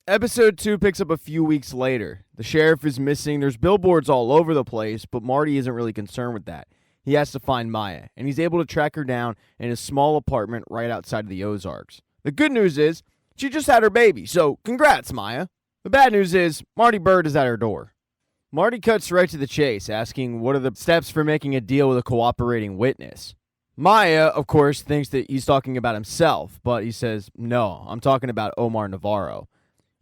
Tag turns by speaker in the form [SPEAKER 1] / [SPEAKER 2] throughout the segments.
[SPEAKER 1] Episode 2 picks up a few weeks later. The sheriff is missing. There's billboards all over the place, but Marty isn't really concerned with that. He has to find Maya, and he's able to track her down in a small apartment right outside of the Ozarks. The good news is, she just had her baby, so congrats, Maya. The bad news is, Marty Bird is at her door. Marty cuts right to the chase, asking what are the steps for making a deal with a cooperating witness. Maya, of course, thinks that he's talking about himself, but he says, no, I'm talking about Omar Navarro.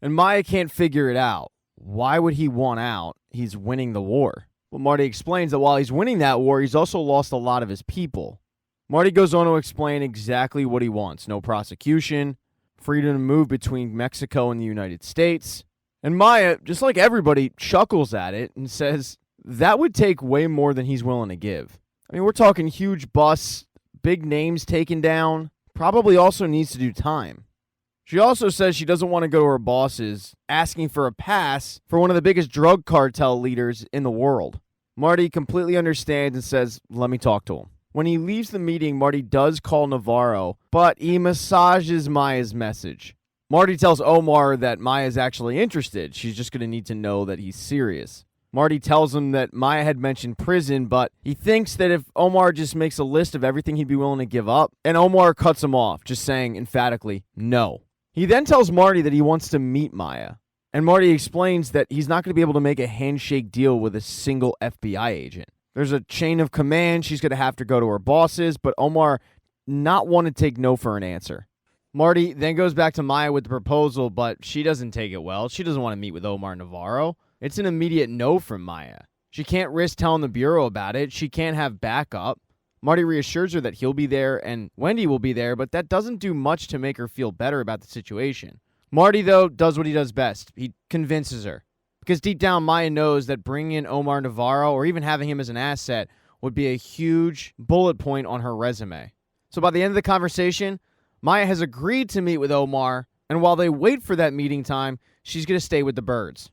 [SPEAKER 1] And Maya can't figure it out. Why would he want out? He's winning the war. Well, Marty explains that while he's winning that war, he's also lost a lot of his people. Marty goes on to explain exactly what he wants. No prosecution, freedom to move between Mexico and the United States. And Maya, just like everybody, chuckles at it and says that would take way more than he's willing to give. I mean, we're talking huge busts, big names taken down, probably also needs to do time. She also says she doesn't want to go to her bosses asking for a pass for one of the biggest drug cartel leaders in the world. Marty completely understands and says, let me talk to him. When he leaves the meeting, Marty does call Navarro, but he massages Maya's message. Marty tells Omar that Maya's actually interested. She's just going to need to know that he's serious. Marty tells him that Maya had mentioned prison, but he thinks that if Omar just makes a list of everything he'd be willing to give up, and Omar cuts him off, just saying emphatically, no. He then tells Marty that he wants to meet Maya, and Marty explains that he's not going to be able to make a handshake deal with a single FBI agent. There's a chain of command. She's going to have to go to her bosses, but Omar not want to take no for an answer. Marty then goes back to Maya with the proposal, but she doesn't take it well. She doesn't want to meet with Omar Navarro. It's an immediate no from Maya. She can't risk telling the Bureau about it. She can't have backup. Marty reassures her that he'll be there and Wendy will be there, but that doesn't do much to make her feel better about the situation. Marty, though, does what he does best. He convinces her. Because deep down, Maya knows that bringing in Omar Navarro or even having him as an asset would be a huge bullet point on her resume. So by the end of the conversation, Maya has agreed to meet with Omar, and while they wait for that meeting time, she's going to stay with the Birds.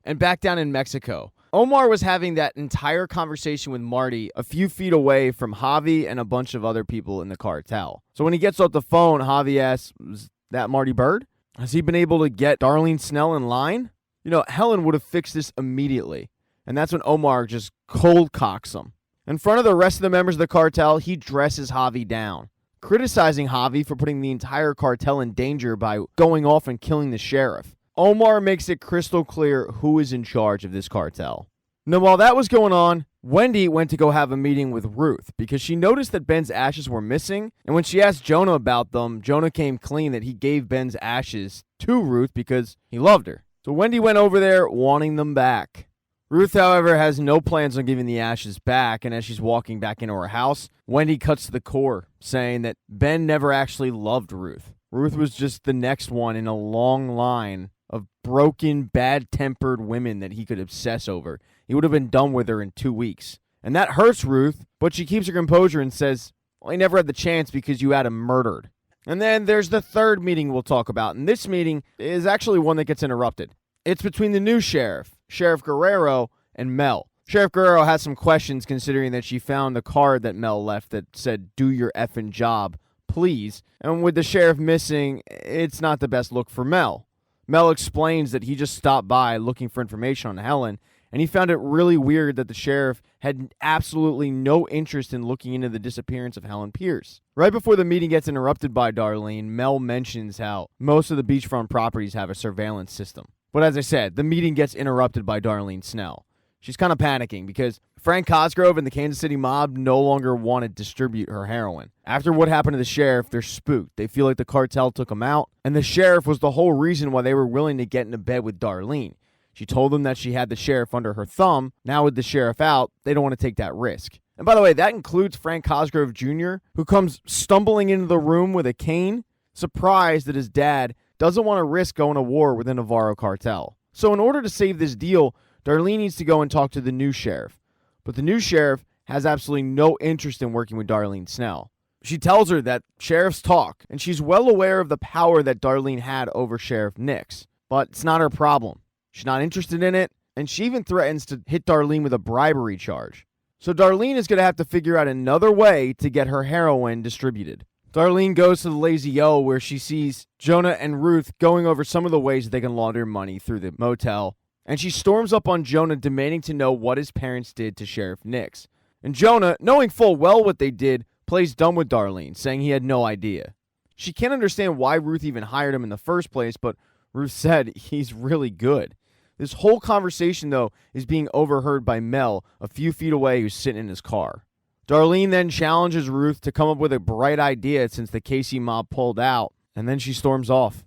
[SPEAKER 1] And back down in Mexico, Omar was having that entire conversation with Marty a few feet away from Javi and a bunch of other people in the cartel. So when he gets off the phone, Javi asks, "Was that Marty Bird? Has he been able to get Darlene Snell in line?" You know, Helen would have fixed this immediately. And that's when Omar just cold cocks him. In front of the rest of the members of the cartel, he dresses Javi down, criticizing Javi for putting the entire cartel in danger by going off and killing the sheriff. Omar makes it crystal clear who is in charge of this cartel. Now, while that was going on, Wendy went to go have a meeting with Ruth because she noticed that Ben's ashes were missing. And when she asked Jonah about them, Jonah came clean that he gave Ben's ashes to Ruth because he loved her. So Wendy went over there wanting them back. Ruth, however, has no plans on giving the ashes back. And as she's walking back into her house, Wendy cuts to the core, saying that Ben never actually loved Ruth. Ruth was just the next one in a long line of broken, bad-tempered women that he could obsess over. He would have been done with her in 2 weeks. And that hurts Ruth, but she keeps her composure and says, well, he never had the chance because you had him murdered. And then there's the third meeting we'll talk about. And this meeting is actually one that gets interrupted. It's between the new sheriff, Sheriff Guerrero, and Mel. Sheriff Guerrero has some questions considering that she found the card that Mel left that said, do your effing job, please. And with the sheriff missing, it's not the best look for Mel. Mel explains that he just stopped by looking for information on Helen, and he found it really weird that the sheriff had absolutely no interest in looking into the disappearance of Helen Pierce. Right before the meeting gets interrupted by Darlene, Mel mentions how most of the beachfront properties have a surveillance system. But as I said, the meeting gets interrupted by Darlene Snell. She's kind of panicking because Frank Cosgrove and the Kansas City mob no longer want to distribute her heroin. After what happened to the sheriff, they're spooked. They feel like the cartel took him out, and the sheriff was the whole reason why they were willing to get into bed with Darlene. She told them that she had the sheriff under her thumb. Now with the sheriff out, they don't want to take that risk. And by the way, that includes Frank Cosgrove Jr., who comes stumbling into the room with a cane, surprised that his dad doesn't want to risk going to war with the Navarro cartel. So in order to save this deal, Darlene needs to go and talk to the new sheriff. But the new sheriff has absolutely no interest in working with Darlene Snell. She tells her that sheriffs talk, and she's well aware of the power that Darlene had over Sheriff Nix. But it's not her problem. She's not interested in it, and she even threatens to hit Darlene with a bribery charge. So Darlene is going to have to figure out another way to get her heroin distributed. Darlene goes to the Lazy O where she sees Jonah and Ruth going over some of the ways that they can launder money through the motel, and she storms up on Jonah demanding to know what his parents did to Sheriff Nix. And Jonah, knowing full well what they did, plays dumb with Darlene, saying he had no idea. She can't understand why Ruth even hired him in the first place, but Ruth said he's really good. This whole conversation, though, is being overheard by Mel a few feet away, who's sitting in his car. Darlene then challenges Ruth to come up with a bright idea since the Casey mob pulled out, and then she storms off.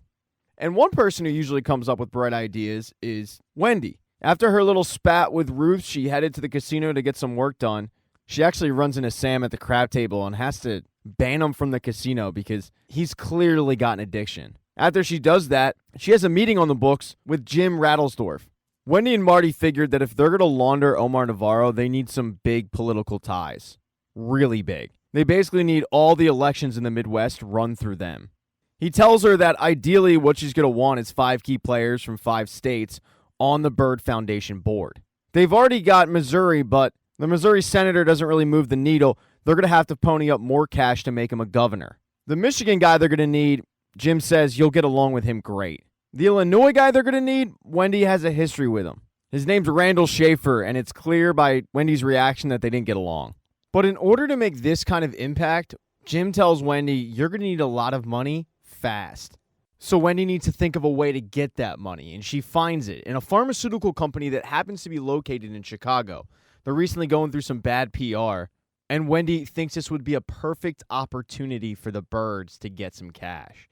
[SPEAKER 1] And one person who usually comes up with bright ideas is Wendy. After her little spat with Ruth, she headed to the casino to get some work done. She actually runs into Sam at the crab table and has to ban him from the casino because he's clearly got an addiction. After she does that, she has a meeting on the books with Jim Rattlesdorf. Wendy and Marty figured that if they're going to launder Omar Navarro, they need some big political ties. Really big. They basically need all the elections in the Midwest run through them. He tells her that ideally what she's going to want is 5 key players from 5 states on the Byrd Foundation board. They've already got Missouri, but the Missouri senator doesn't really move the needle. They're going to have to pony up more cash to make him a governor. The Michigan guy they're going to need, Jim says you'll get along with him great. The Illinois guy they're going to need, Wendy has a history with him. His name's Randall Schaefer, and it's clear by Wendy's reaction that they didn't get along. But in order to make this kind of impact, Jim tells Wendy, you're going to need a lot of money fast. So Wendy needs to think of a way to get that money, and she finds it in a pharmaceutical company that happens to be located in Chicago. They're recently going through some bad PR, and Wendy thinks this would be a perfect opportunity for the Byrds to get some cash.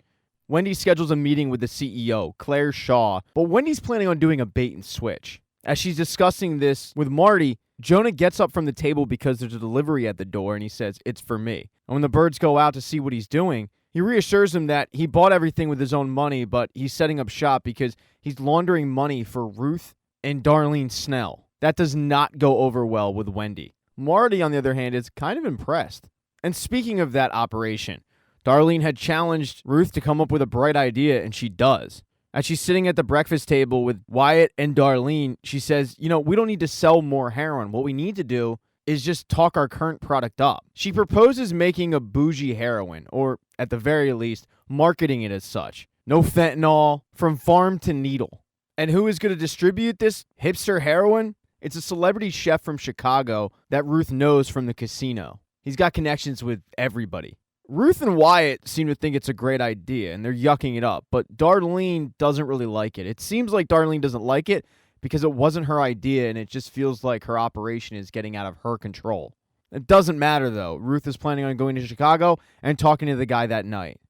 [SPEAKER 1] Wendy schedules a meeting with the CEO, Claire Shaw, but Wendy's planning on doing a bait and switch. As she's discussing this with Marty, Jonah gets up from the table because there's a delivery at the door, and he says, it's for me. And when the Byrds go out to see what he's doing, he reassures them that he bought everything with his own money, but he's setting up shop because he's laundering money for Ruth and Darlene Snell. That does not go over well with Wendy. Marty, on the other hand, is kind of impressed. And speaking of that operation, Darlene had challenged Ruth to come up with a bright idea, and she does. As she's sitting at the breakfast table with Wyatt and Darlene, she says, we don't need to sell more heroin. What we need to do is just talk our current product up. She proposes making a bougie heroin, or at the very least, marketing it as such. No fentanyl, from farm to needle. And who is going to distribute this hipster heroin? It's a celebrity chef from Chicago that Ruth knows from the casino. He's got connections with everybody. Ruth and Wyatt seem to think it's a great idea, and they're yucking it up, but Darlene doesn't really like it. It seems like Darlene doesn't like it because it wasn't her idea, and it just feels like her operation is getting out of her control. It doesn't matter, though. Ruth is planning on going to Chicago and talking to the guy that night.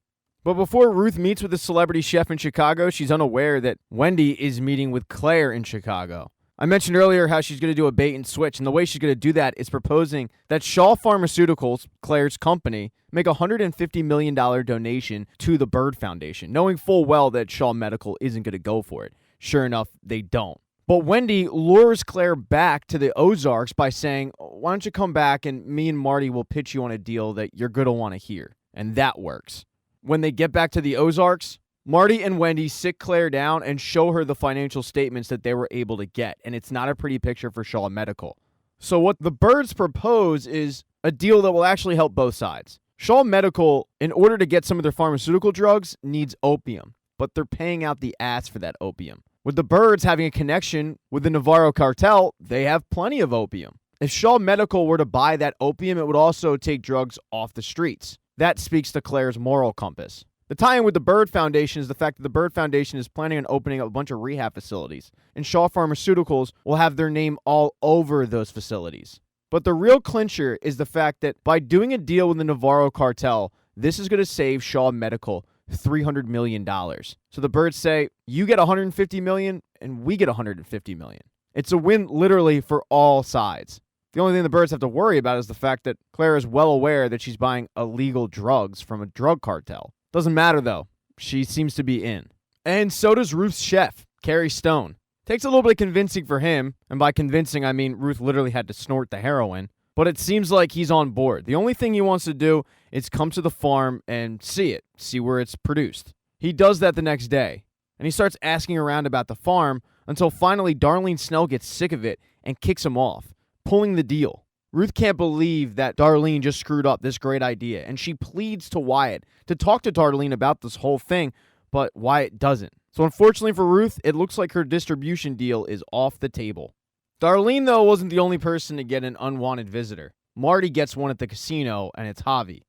[SPEAKER 1] But before Ruth meets with the celebrity chef in Chicago, she's unaware that Wendy is meeting with Claire in Chicago. I mentioned earlier how she's going to do a bait and switch, and the way she's going to do that is proposing that Shaw Pharmaceuticals, Claire's company, make a $150 million donation to the Byrd Foundation, knowing full well that Shaw Medical isn't going to go for it. Sure enough, they don't. But Wendy lures Claire back to the Ozarks by saying, why don't you come back and me and Marty will pitch you on a deal that you're going to want to hear. And that works. When they get back to the Ozarks, Marty and Wendy sit Claire down and show her the financial statements that they were able to get, and it's not a pretty picture for Shaw Medical. So what the Byrds propose is a deal that will actually help both sides. Shaw Medical, in order to get some of their pharmaceutical drugs, needs opium, but they're paying out the ass for that opium. With the Byrds having a connection with the Navarro cartel, they have plenty of opium. If Shaw Medical were to buy that opium, it would also take drugs off the streets. That speaks to Claire's moral compass. The tie-in with the Byrd Foundation is the fact that the Byrd Foundation is planning on opening up a bunch of rehab facilities, and Shaw Pharmaceuticals will have their name all over those facilities. But the real clincher is the fact that by doing a deal with the Navarro cartel, this is going to save Shaw Medical $300 million. So the Byrds say, you get $150 million, and we get $150 million. It's a win literally for all sides. The only thing the Byrds have to worry about is the fact that Claire is well aware that she's buying illegal drugs from a drug cartel. Doesn't matter, though. She seems to be in. And so does Ruth's chef, Carrie Stone. Takes a little bit of convincing for him, and by convincing, I mean Ruth literally had to snort the heroin, but it seems like he's on board. The only thing he wants to do is come to the farm and see where it's produced. He does that the next day, and he starts asking around about the farm until finally Darlene Snell gets sick of it and kicks him off, pulling the deal. Ruth can't believe that Darlene just screwed up this great idea, and she pleads to Wyatt to talk to Darlene about this whole thing, but Wyatt doesn't. So unfortunately for Ruth, it looks like her distribution deal is off the table. Darlene, though, wasn't the only person to get an unwanted visitor. Marty gets one at the casino, and it's Javi.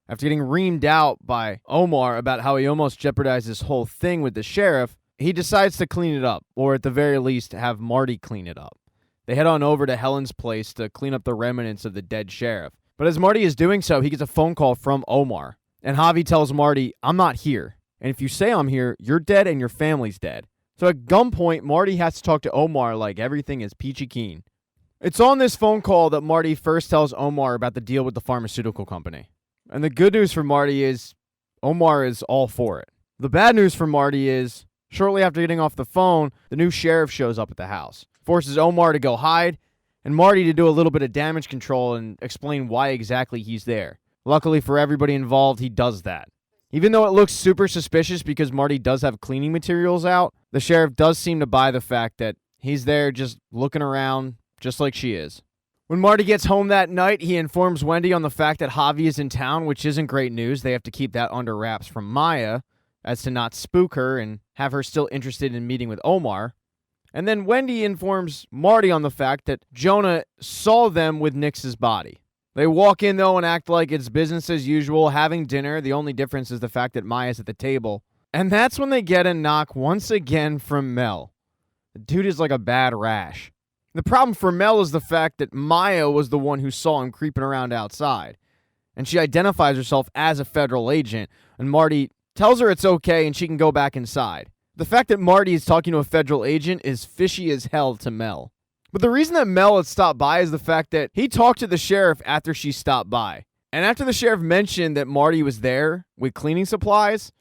[SPEAKER 1] After getting reamed out by Omar about how he almost jeopardized this whole thing with the sheriff, he decides to clean it up, or at the very least, have Marty clean it up. They head on over to Helen's place to clean up the remnants of the dead sheriff. But as Marty is doing so, he gets a phone call from Omar. And Javi tells Marty, "I'm not here. And if you say I'm here, you're dead and your family's dead." So at gunpoint, Marty has to talk to Omar like everything is peachy keen. It's on this phone call that Marty first tells Omar about the deal with the pharmaceutical company. And the good news for Marty is Omar is all for it. The bad news for Marty is shortly after getting off the phone, the new sheriff shows up at the house, forces Omar to go hide, and Marty to do a little bit of damage control and explain why exactly he's there. Luckily for everybody involved, he does that. Even though it looks super suspicious because Marty does have cleaning materials out, the sheriff does seem to buy the fact that he's there just looking around just like she is. When Marty gets home that night, he informs Wendy on the fact that Javi is in town, which isn't great news. They have to keep that under wraps from Maya, as to not spook her and have her still interested in meeting with Omar. And then Wendy informs Marty on the fact that Jonah saw them with Nix's body. They walk in, though, and act like it's business as usual, having dinner. The only difference is the fact that Maya's at the table. And that's when they get a knock once again from Mel. The dude is like a bad rash. The problem for Mel is the fact that Maya was the one who saw him creeping around outside. And she identifies herself as a federal agent, and Marty tells her it's okay and she can go back inside. The fact that Marty is talking to a federal agent is fishy as hell to Mel. But the reason that Mel had stopped by is the fact that he talked to the sheriff after she stopped by. And after the sheriff mentioned that Marty was there with cleaning supplies,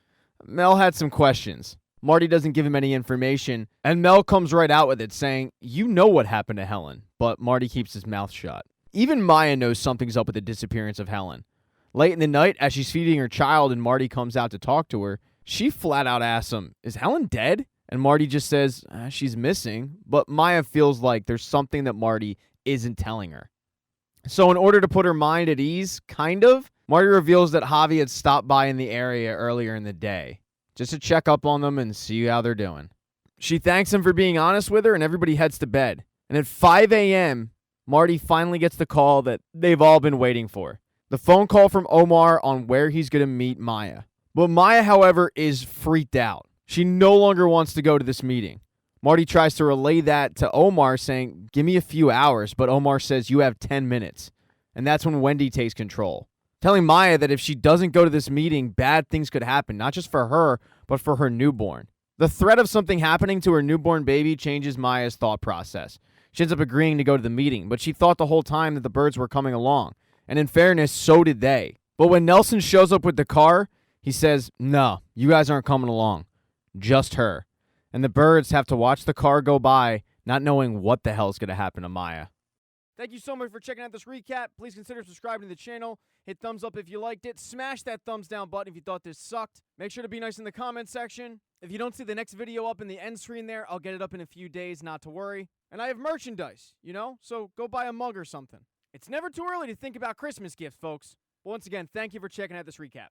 [SPEAKER 1] Mel had some questions. Marty doesn't give him any information, and Mel comes right out with it, saying, "You know what happened to Helen," but Marty keeps his mouth shut. Even Maya knows something's up with the disappearance of Helen. Late in the night, as she's feeding her child and Marty comes out to talk to her, she flat out asks him, "Is Helen dead?" And Marty just says, "She's missing," but Maya feels like there's something that Marty isn't telling her. So in order to put her mind at ease, kind of, Marty reveals that Javi had stopped by in the area earlier in the day, just to check up on them and see how they're doing. She thanks him for being honest with her, and everybody heads to bed. And at 5 a.m., Marty finally gets the call that they've all been waiting for. The phone call from Omar on where he's going to meet Maya. But Maya, however, is freaked out. She no longer wants to go to this meeting. Marty tries to relay that to Omar, saying, "Give me a few hours," but Omar says, "You have 10 minutes. And that's when Wendy takes control, telling Maya that if she doesn't go to this meeting, bad things could happen, not just for her, but for her newborn. The threat of something happening to her newborn baby changes Maya's thought process. She ends up agreeing to go to the meeting, but she thought the whole time that the birds were coming along. And in fairness, so did they. But when Nelson shows up with the car, he says, "No, you guys aren't coming along. Just her." And the birds have to watch the car go by, not knowing what the hell is going to happen to Maya. Thank you so much for checking out this recap. Please consider subscribing to the channel. Hit thumbs up if you liked it. Smash that thumbs down button if you thought this sucked. Make sure to be nice in the comment section. If you don't see the next video up in the end screen there, I'll get it up in a few days, not to worry. And I have merchandise, so go buy a mug or something. It's never too early to think about Christmas gifts, folks. Once again, thank you for checking out this recap.